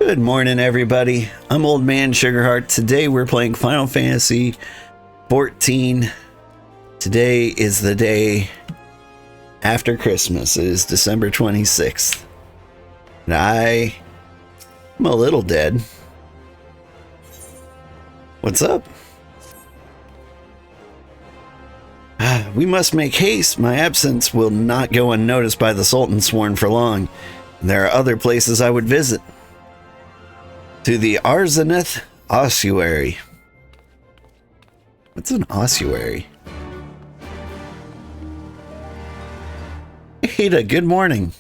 Good morning, everybody. I'm Old Man Sugarheart. Today we're playing Final Fantasy 14. Today is the day after Christmas. It is December 26th. And I'm a little dead. What's up? We must make haste. My absence will not go unnoticed by the Sultan sworn for long. And there are other places I would visit. To the Arzaneth ossuary. What's an ossuary? Ada, good morning.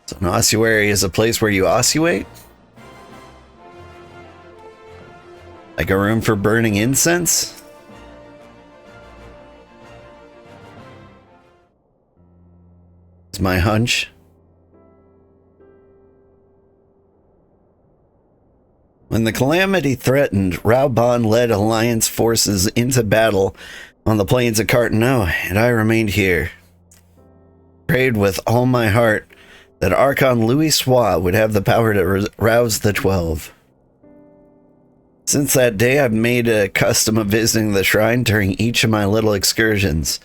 So an ossuary is a place where you ossuate? Like a room for burning incense? It's my hunch. When the calamity threatened, Raubon led Alliance forces into battle on the plains of Cartano, and I remained here. Prayed with all my heart that Archon Louis Sois would have the power to rouse the 12. Since that day, I've made a custom of visiting the shrine during each of my little excursions.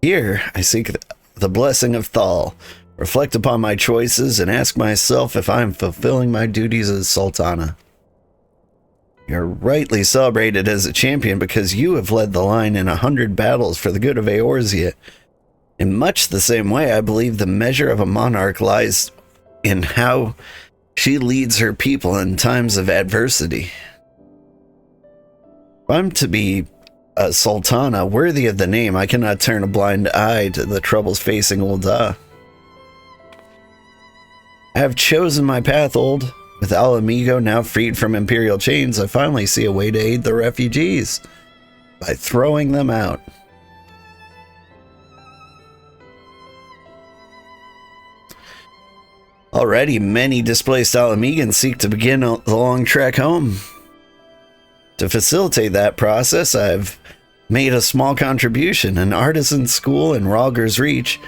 Here, I seek the blessing of Thal, reflect upon my choices, and ask myself if I am fulfilling my duties as Sultana. You're rightly celebrated as a champion because you have led the line in 100 battles for the good of Eorzea. In much the same way, I believe the measure of a monarch lies in how she leads her people in times of adversity. If I'm to be a Sultana worthy of the name, I cannot turn a blind eye to the troubles facing Ul'dah. I have chosen my path, Old. With Al Amigo now freed from imperial chains, I finally see a way to aid the refugees by throwing them out. Already, many displaced Alamegans seek to begin the long trek home. To facilitate that process, I've made a small contribution, an artisan school in Ralger's Reach,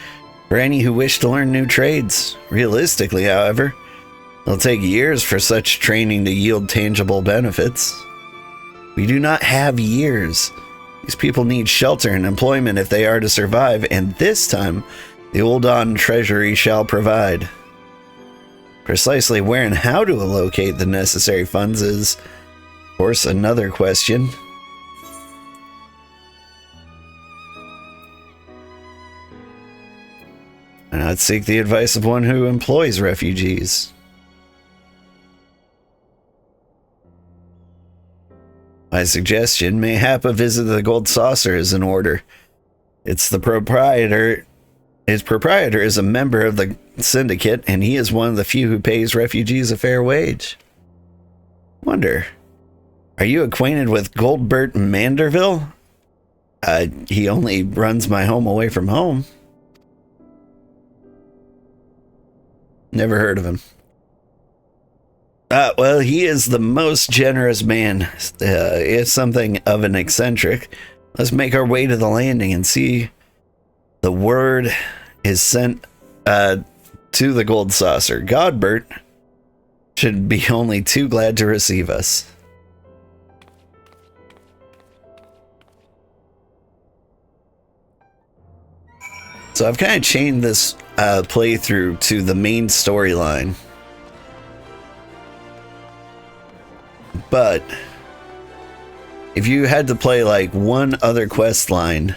for any who wish to learn new trades. Realistically, however, it'll take years for such training to yield tangible benefits. We do not have years. These people need shelter and employment if they are to survive, and this time, the Ul'dah Treasury shall provide. Precisely where and how to allocate the necessary funds is, of course, another question. And I'd seek the advice of one who employs refugees. My suggestion, mayhap a visit to the Gold Saucer is in order. Its proprietor is a member of the syndicate, and he is one of the few who pays refugees a fair wage. Wonder, are you acquainted with Goldbert Manderville? He only runs my home away from home. Never heard of him. Well, he is the most generous man. Is something of an eccentric. Let's make our way to the landing and see. The word is sent to the Gold Saucer. Godbert should be only too glad to receive us. So I've kind of chained this playthrough to the main storyline. But if you had to play like one other quest line,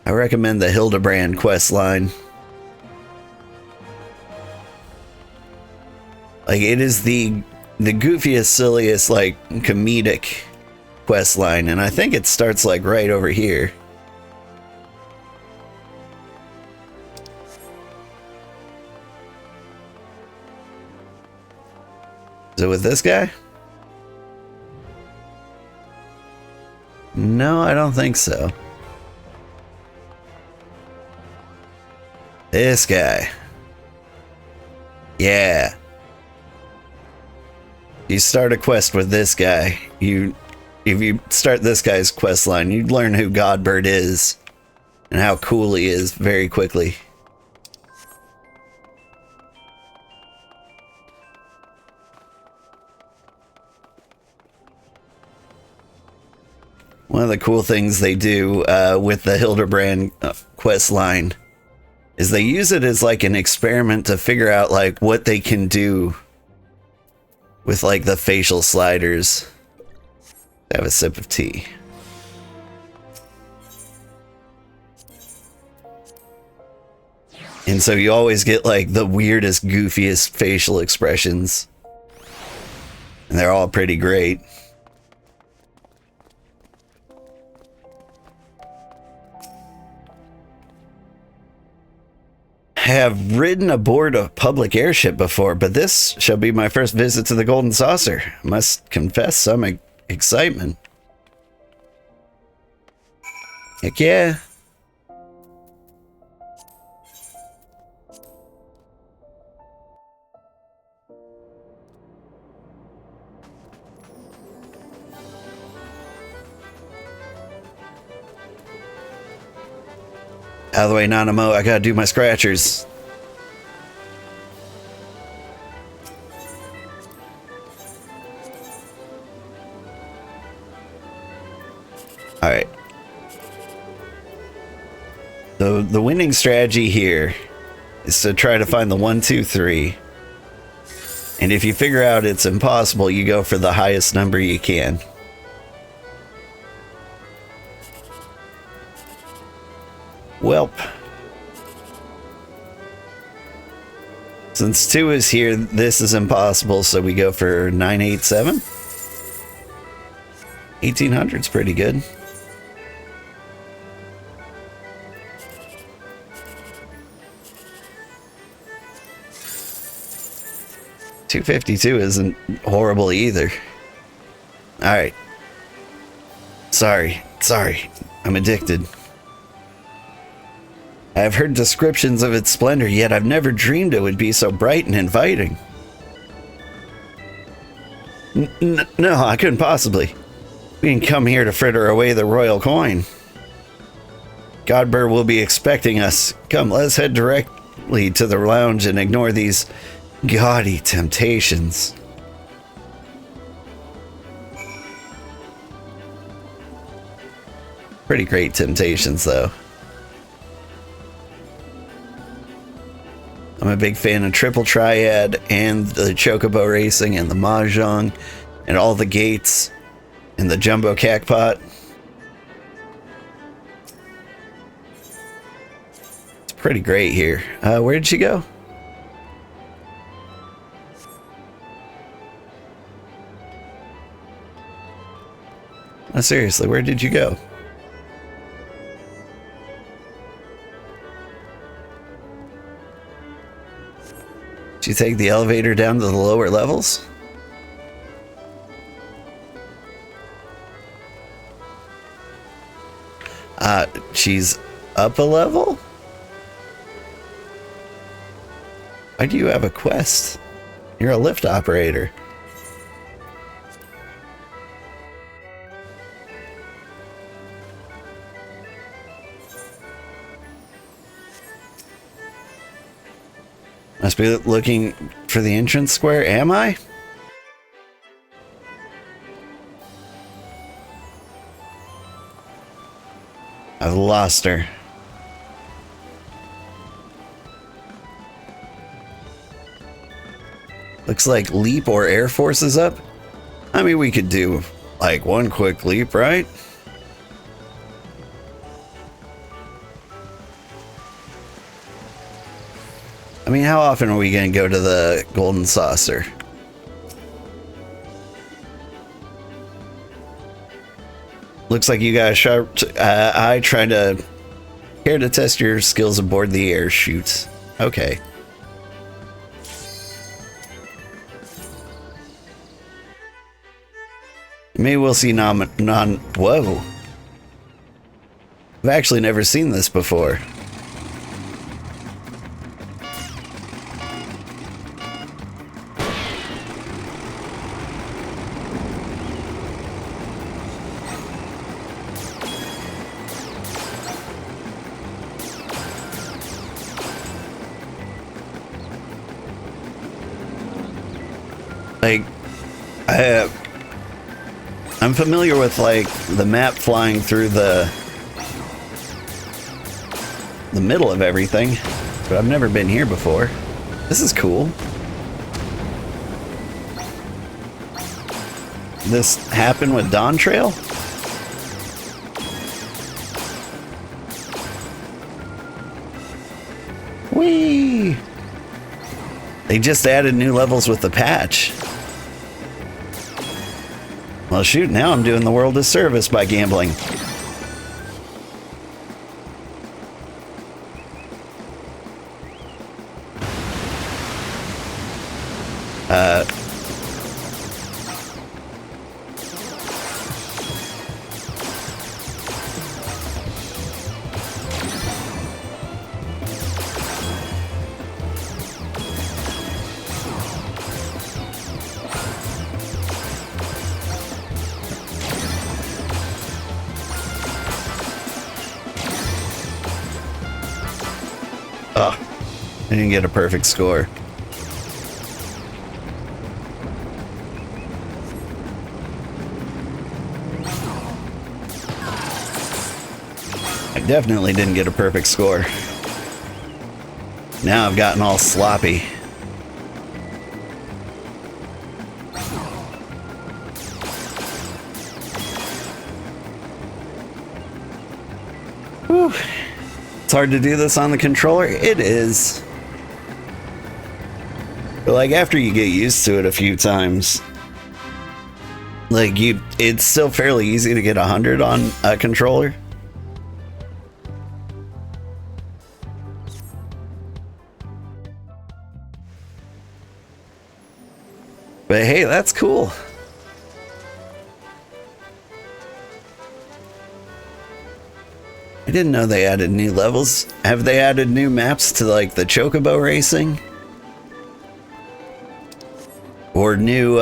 I recommend the Hildebrand quest line. Like, it is the goofiest, silliest, like, comedic quest line, and I think it starts like right over here. Is it with this guy? No, I don't think so. This guy. Yeah. You start a quest with this guy. If you start this guy's quest line, you learn who Godbird is and how cool he is very quickly. One of the cool things they do with the Hildebrand quest line is they use it as like an experiment to figure out like what they can do with like the facial sliders. Have a sip of tea. And so you always get like the weirdest, goofiest facial expressions. And they're all pretty great. Have ridden aboard a public airship before, but this shall be my first visit to the Golden Saucer. Must confess some excitement. Heck yeah. Out of the way, Nanamo, I gotta do my scratchers. Alright. The winning strategy here is to try to find the 1, 2, 3. And if you figure out it's impossible, you go for the highest number you can. Welp. Since 2 is here, this is impossible, so we go for 987. 1800's pretty good. $252 isn't horrible either. Alright. Sorry. I'm addicted. I have heard descriptions of its splendor, yet I've never dreamed it would be so bright and inviting. No, I couldn't possibly. We didn't come here to fritter away the royal coin. Godbird will be expecting us. Come, let's head directly to the lounge and ignore these gaudy temptations. Pretty great temptations, though. I'm a big fan of Triple Triad and the Chocobo Racing and the Mahjong and all the gates and the Jumbo Cacpot. It's pretty great here. Where did she go? Oh, seriously, where did you go? Did you take the elevator down to the lower levels? She's up a level? Why do you have a quest? You're a lift operator. Must be looking for the entrance square, am I? I've lost her. Looks like leap or air force is up. I mean, we could do like one quick leap, right? I mean, how often are we going to go to the Golden Saucer? Looks like you got a sharp eye trying to care to test your skills aboard the air chute. Okay. Maybe we'll see whoa. I've actually never seen this before. Like, I'm familiar with, like, the map flying through the middle of everything, but I've never been here before. This is cool. This happened with Dawn Trail? Whee! They just added new levels with the patch. Well, shoot, now I'm doing the world a service by gambling. I didn't get a perfect score. I definitely didn't get a perfect score. Now I've gotten all sloppy. Whew. It's hard to do this on the controller. It is. But like after you get used to it a few times, like it's still fairly easy to get 100 on a controller. But hey, that's cool. I didn't know they added new levels. Have they added new maps to like the chocobo racing? Or new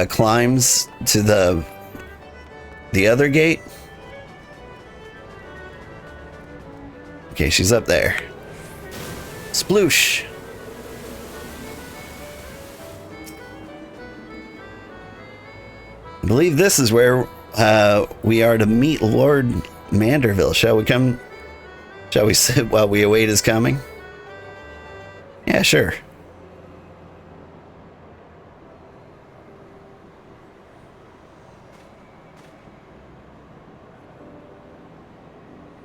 climbs to the other gate? Okay, she's up there. Sploosh. I believe this is where we are to meet Lord Manderville. Shall we come? Shall we sit while we await his coming? Yeah, sure.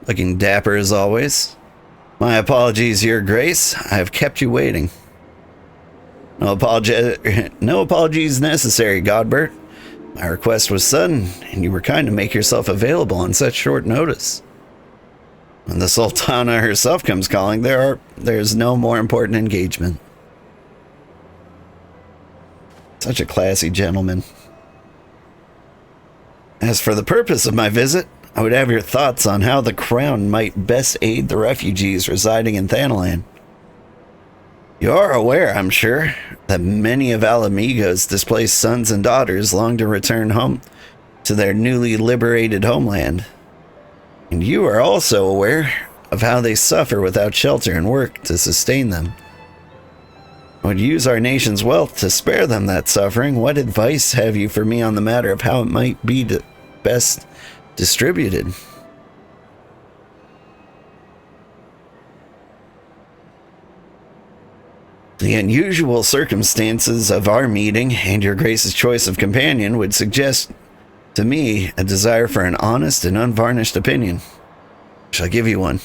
Looking dapper as always. My apologies, Your Grace. I have kept you waiting. No apologies necessary, Godbert. My request was sudden, and you were kind to make yourself available on such short notice. When the Sultana herself comes calling, there's no more important engagement. Such a classy gentleman. As for the purpose of my visit, I would have your thoughts on how the Crown might best aid the refugees residing in Thanalan. You are aware, I'm sure, that many of Alamigo's displaced sons and daughters long to return home to their newly liberated homeland. And you are also aware of how they suffer without shelter and work to sustain them. I would use our nation's wealth to spare them that suffering. What advice have you for me on the matter of how it might be best distributed? The unusual circumstances of our meeting and your Grace's choice of companion would suggest to me a desire for an honest and unvarnished opinion. I shall give you one.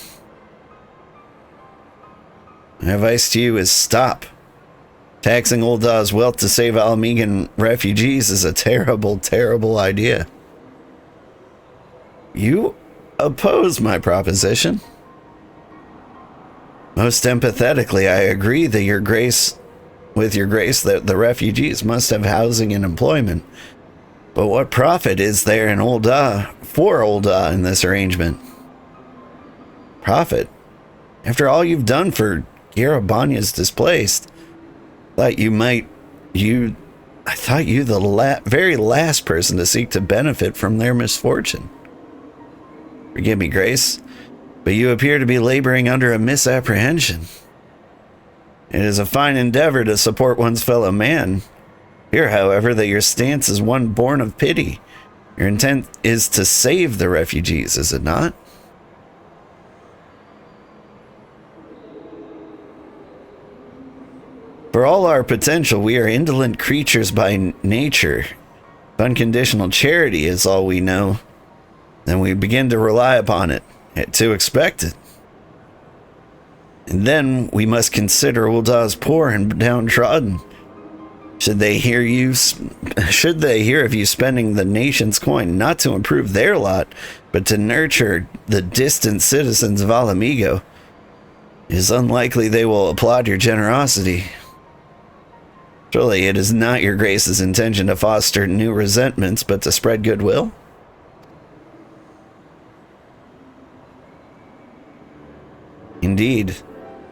My advice to you is stop. Taxing Ul'dah's wealth to save Alamigan refugees is a terrible, terrible idea. You oppose my proposition. Most empathetically, I agree that with your grace, that the refugees must have housing and employment. But what profit is there in for Ul'dah in this arrangement? Profit? After all you've done for Garabanya's displaced, I thought you the very last person to seek to benefit from their misfortune. Forgive me, Grace, but you appear to be laboring under a misapprehension. It is a fine endeavor to support one's fellow man. Fear, however, that your stance is one born of pity. Your intent is to save the refugees, is it not? For all our potential, we are indolent creatures by nature. If unconditional charity is all we know, then we begin to rely upon it, to expect it. And then we must consider Ulda's poor and downtrodden. Should they hear of you spending the nation's coin not to improve their lot, but to nurture the distant citizens of Alamigo, it is unlikely they will applaud your generosity. Surely it is not your grace's intention to foster new resentments, but to spread goodwill? Indeed.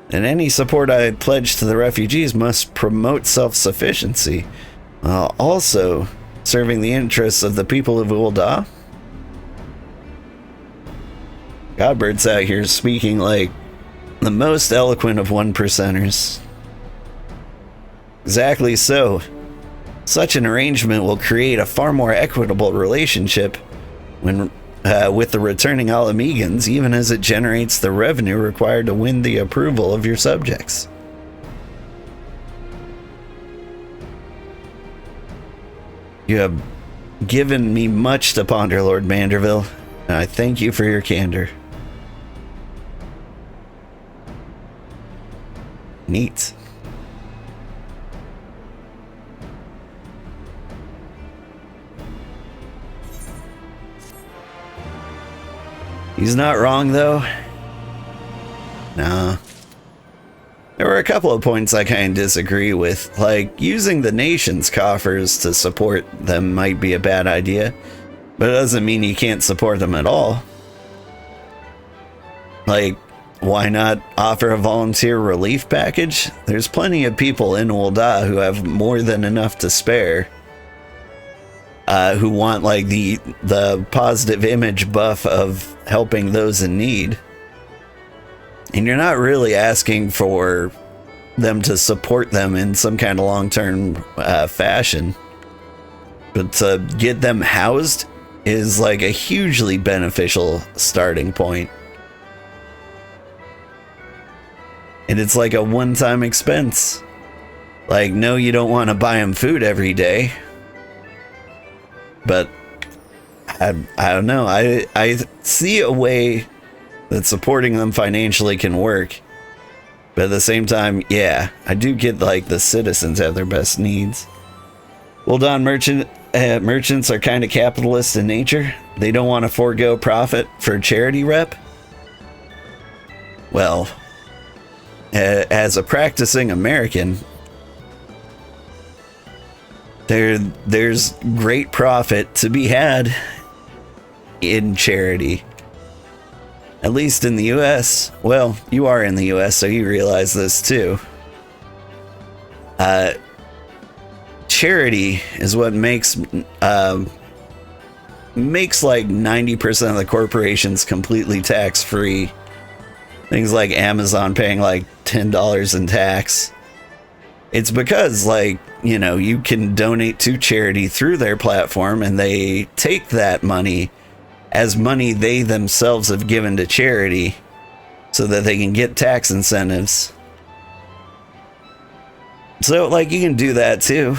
And any support I pledge to the refugees must promote self-sufficiency, while also serving the interests of the people of Ulda. Godbird's out here speaking like the most eloquent of one-percenters. Exactly so. Such an arrangement will create a far more equitable relationship when with the returning Alamegans, even as it generates the revenue required to win the approval of your subjects. You have given me much to ponder, Lord Manderville, and I thank you for your candor. Neat. He's not wrong, though. Nah. There were a couple of points I kind of disagree with. Like, using the nation's coffers to support them might be a bad idea, but it doesn't mean you can't support them at all. Like, why not offer a volunteer relief package? There's plenty of people in Ulda who have more than enough to spare. Who want like the positive image buff of helping those in need. And you're not really asking for them to support them in some kind of long-term fashion. But to get them housed is like a hugely beneficial starting point. And it's like a one-time expense. Like, no, you don't want to buy them food every day. But I don't know. I see a way that supporting them financially can work. But at the same time, yeah, I do get like the citizens have their best needs. Well done, merchants are kind of capitalist in nature. They don't want to forego profit for charity rep. Well, as a practicing American, there's great profit to be had in charity. At least in the US. Well, you are in the US, so you realize this too. Charity is what makes like 90% of the corporations completely tax-free. Things like Amazon paying like $10 in tax. It's because, like, you know, you can donate to charity through their platform and they take that money as money they themselves have given to charity so that they can get tax incentives. So, like, you can do that too.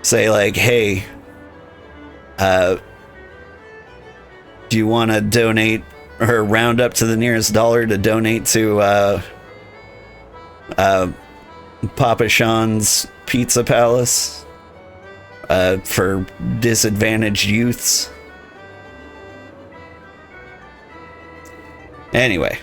Say, like, hey, do you want to donate or round up to the nearest dollar to donate to Papa Sean's Pizza Palace for disadvantaged youths? Anyway,